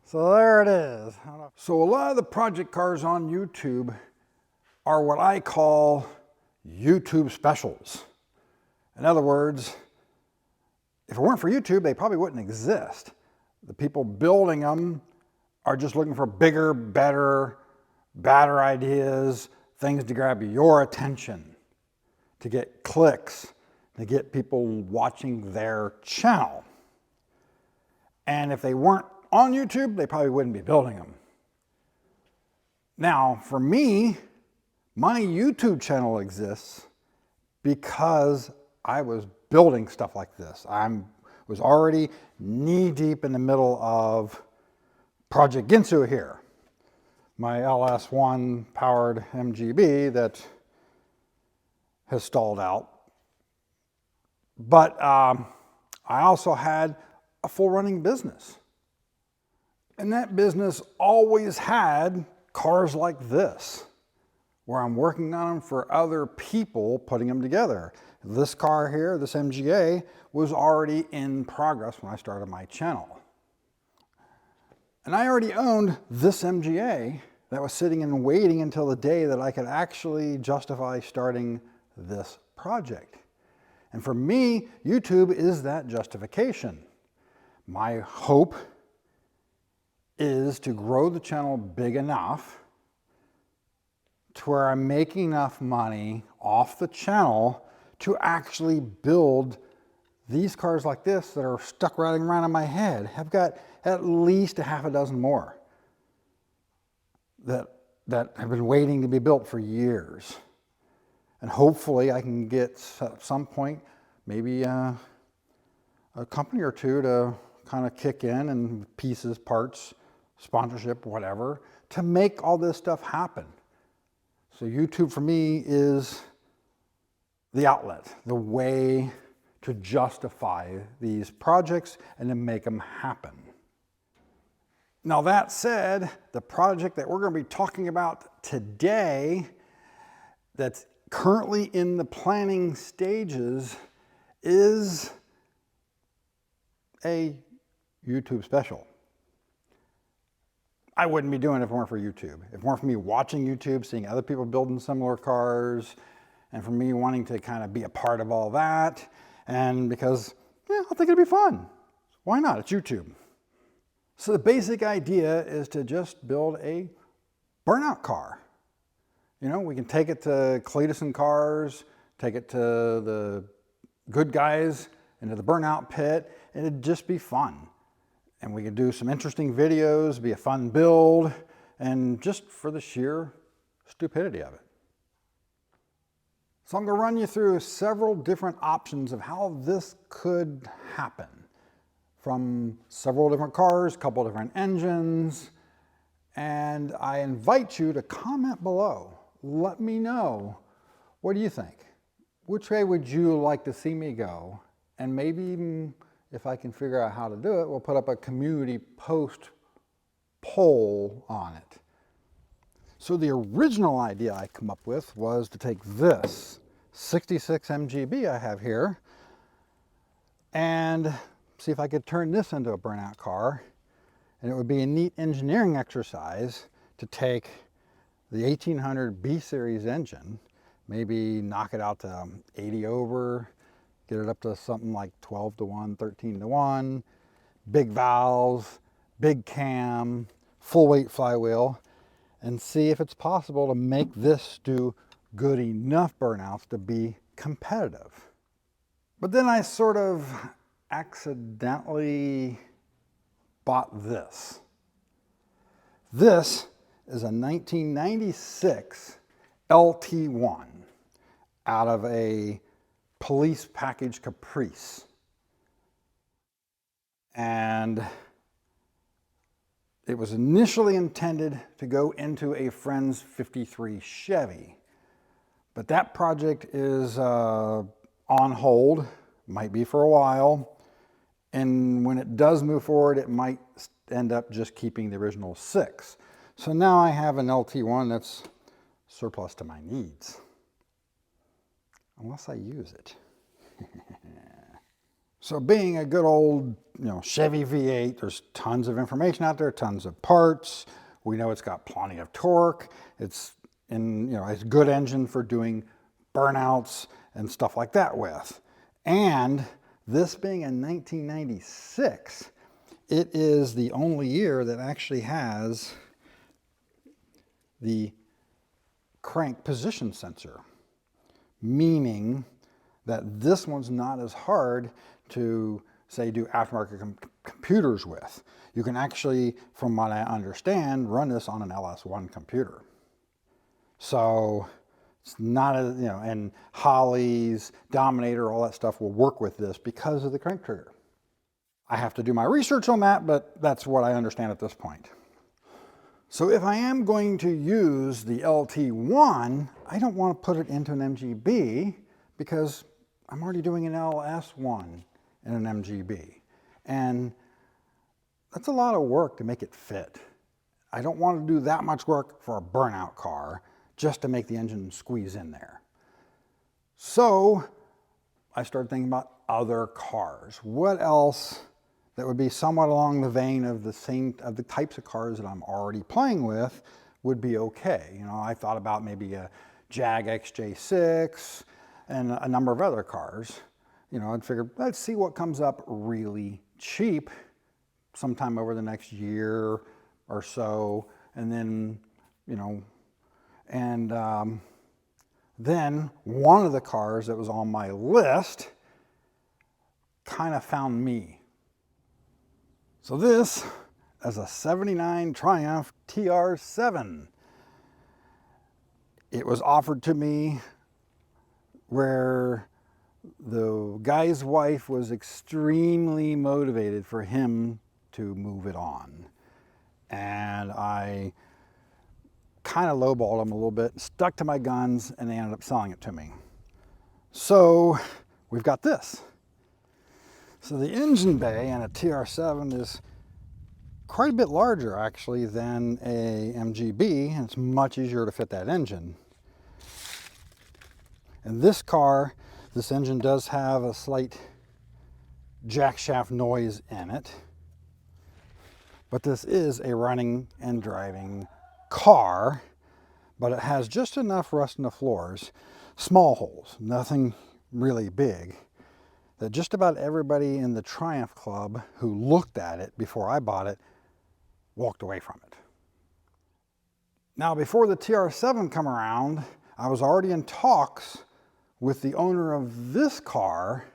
So there it is. So a lot of the project cars on YouTube are what I call YouTube specials. In other words, if it weren't for YouTube, they probably wouldn't exist. The people building them are just looking for bigger, better ideas, things to grab your attention, to get clicks, to get people watching their channel. And if they weren't on YouTube, they probably wouldn't be building them. Now, for me, my YouTube channel exists because I was building stuff like this. I was already knee-deep in the middle of Project Ginsu here, my LS1 powered MGB that has stalled out. But I also had a full running business. And that business always had cars like this, where I'm working on them for other people, putting them together. This car here, this MGA, was already in progress when I started my channel. And I already owned this MGA that was sitting and waiting until the day that I could actually justify starting this project. And for me, YouTube is that justification. My hope is to grow the channel big enough to where I'm making enough money off the channel to actually build these cars like this that are stuck riding around in my head. I've got at least a half a dozen more that have been waiting to be built for years. And hopefully I can get at some point maybe a company or two to kind of kick in and pieces, parts, sponsorship, whatever, to make all this stuff happen. So YouTube for me is the outlet, the way to justify these projects and to make them happen. Now that said, the project that we're going to be talking about today that's currently in the planning stages is a YouTube special. I wouldn't be doing it if it weren't for YouTube. If it weren't for me watching YouTube, seeing other people building similar cars, and for me wanting to kind of be a part of all that, and because, yeah, I think it'd be fun. Why not? It's YouTube. So the basic idea is to just build a burnout car. You know, we can take it to Cletus and Cars, take it to the good guys into the burnout pit, and it'd just be fun. And we could do some interesting videos, be a fun build, and just for the sheer stupidity of it. So I'm going to run you through several different options of how this could happen. From several different cars, a couple different engines, and I invite you to comment below. Let me know, what do you think? Which way would you like to see me go? And maybe even if I can figure out how to do it, we'll put up a community post poll on it. So the original idea I come up with was to take this 66 MGB I have here and see if I could turn this into a burnout car. And it would be a neat engineering exercise to take the 1800 B series engine, maybe knock it out to 80 over, get it up to something like 12 to 1, 13 to 1, big valves, big cam, full weight flywheel, and see if it's possible to make this do good enough burnouts to be competitive. But then I sort of accidentally bought this. This is a 1996 LT1 out of a police package Caprice. And it was initially intended to go into a friend's 53 Chevy. But that project is on hold, might be for a while. And when it does move forward, it might end up just keeping the original 6. So now I have an LT1 that's surplus to my needs. Unless I use it. So being a good old, Chevy V8, there's tons of information out there, tons of parts. We know it's got plenty of torque. It's a good engine for doing burnouts and stuff like that with. And this being in 1996, it is the only year that actually has the crank position sensor, meaning that this one's not as hard to, say, do aftermarket computers with. You can actually, from what I understand, run this on an LS1 computer. So it's not a, and Holly's, Dominator, all that stuff will work with this because of the crank trigger. I have to do my research on that, but that's what I understand at this point. So if I am going to use the LT1, I don't want to put it into an MGB because I'm already doing an LS1 in an MGB. And that's a lot of work to make it fit. I don't want to do that much work for a burnout car just to make the engine squeeze in there. So I started thinking about other cars. What else that would be somewhat along the vein of the types of cars that I'm already playing with would be okay. I thought about maybe a Jag XJ6 and a number of other cars. I'd figured, let's see what comes up really cheap sometime over the next year or so. And then, then one of the cars that was on my list kind of found me. So this is a 79 Triumph TR7. It was offered to me where the guy's wife was extremely motivated for him to move it on. And I kind of lowballed him a little bit, stuck to my guns, and they ended up selling it to me. So we've got this. So the engine bay in a TR7 is quite a bit larger actually than a MGB, and it's much easier to fit that engine. And this car, this engine does have a slight jackshaft noise in it, but this is a running and driving car, but it has just enough rust in the floors, small holes, nothing really big, that just about everybody in the Triumph Club who looked at it before I bought it walked away from it. Now, before the TR7 come around, I was already in talks with the owner of this car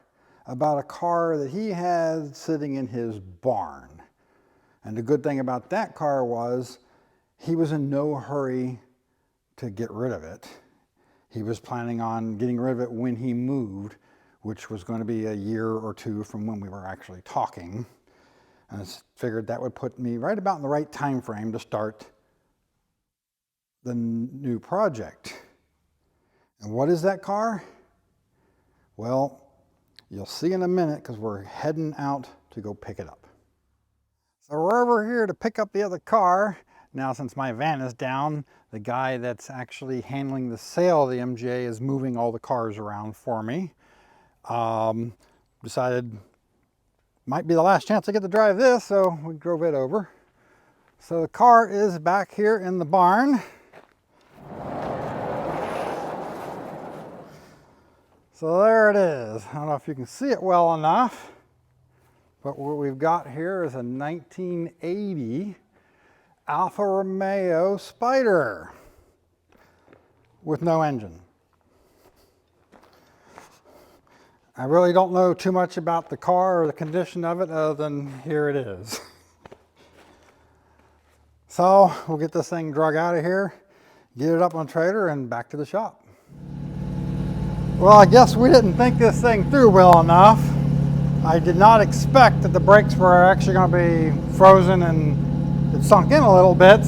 about a car that he had sitting in his barn. And the good thing about that car was he was in no hurry to get rid of it. He was planning on getting rid of it when he moved, which was going to be a year or two from when we were actually talking. And I figured that would put me right about in the right time frame to start the new project. And what is that car? Well, you'll see in a minute because we're heading out to go pick it up. So we're over here to pick up the other car. Now, since my van is down, the guy that's actually handling the sale of the MJ is moving all the cars around for me. Decided might be the last chance I get to drive this, so we drove it over. So the car is back here in the barn. So there it is. I don't know if you can see it well enough, but what we've got here is a 1980 Alfa Romeo Spider with no engine. I really don't know too much about the car or the condition of it other than here it is. So we'll get this thing drug out of here, get it up on the trailer and back to the shop. Well, I guess we didn't think this thing through well enough. I did not expect that the brakes were actually going to be frozen and it sunk in a little bit.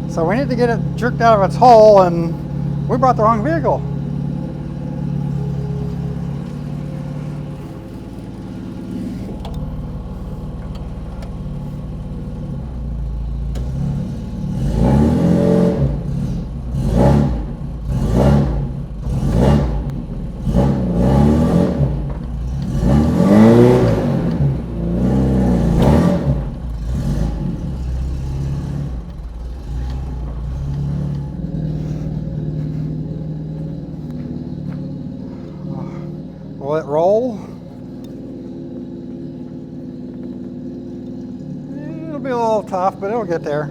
So we need to get it jerked out of its hole, and we brought the wrong vehicle. It'll be a little tough, but it'll get there.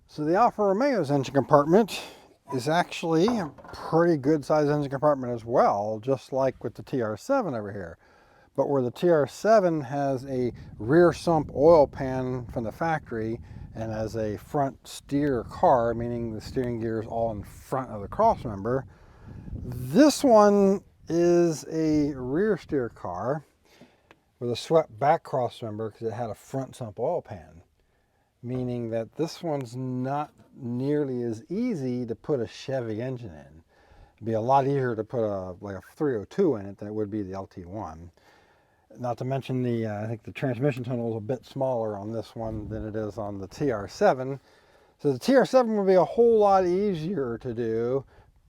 So the Alfa Romeo's engine compartment is actually a pretty good sized engine compartment as well, just like with the TR7 over here. But where the TR7 has a rear sump oil pan from the factory and as a front steer car, meaning the steering gear is all in front of the crossmember, this one is a rear steer car with a swept back crossmember because it had a front sump oil pan, meaning that this one's not nearly as easy to put a Chevy engine in. It'd be a lot easier to put like a 302 in it than it would be the LT1. Not to mention I think the transmission tunnel is a bit smaller on this one than it is on the TR7. So the TR7 would be a whole lot easier to do,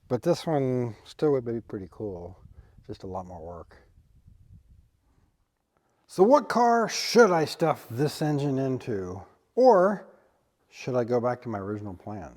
but this one still would be pretty cool. Just a lot more work. So what car should I stuff this engine into? Or should I go back to my original plan?